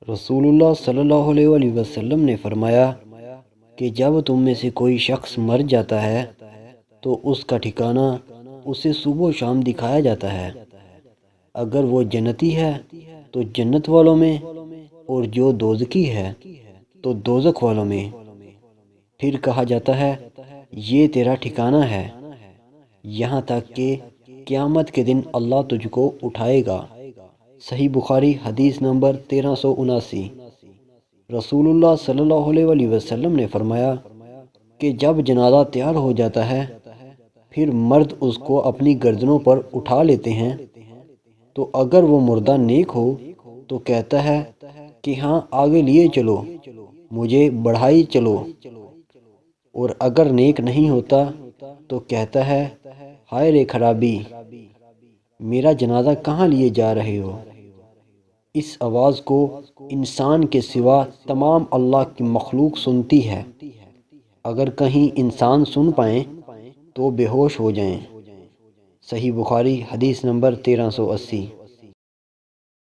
رسول اللہ صلی اللہ علیہ وآلہ وسلم نے فرمایا کہ جب تم میں سے کوئی شخص مر جاتا ہے تو اس کا ٹھکانہ اسے صبح و شام دکھایا جاتا ہے۔ اگر وہ جنتی ہے تو جنت والوں میں، اور جو دوزخی ہے تو دوزخ والوں میں۔ پھر کہا جاتا ہے یہ تیرا ٹھکانہ ہے، یہاں تک کہ قیامت کے دن اللہ تجھ کو اٹھائے گا۔ صحیح بخاری حدیث نمبر 1379۔ رسول اللہ صلی اللہ علیہ وآلہ وسلم نے فرمایا کہ جب جنازہ تیار ہو جاتا ہے پھر مرد اس کو اپنی گردنوں پر اٹھا لیتے ہیں، تو اگر وہ مردہ نیک ہو تو کہتا ہے کہ ہاں آگے لیے چلو، مجھے بڑھائی چلو، اور اگر نیک نہیں ہوتا تو کہتا ہے ہائے رے خرابی، میرا جنازہ کہاں لیے جا رہے ہو۔ اس آواز کو انسان کے سوا تمام اللہ کی مخلوق سنتی ہے۔ اگر کہیں انسان سن پائیں تو بے ہوش ہو جائیں۔ صحیح بخاری حدیث نمبر 1380۔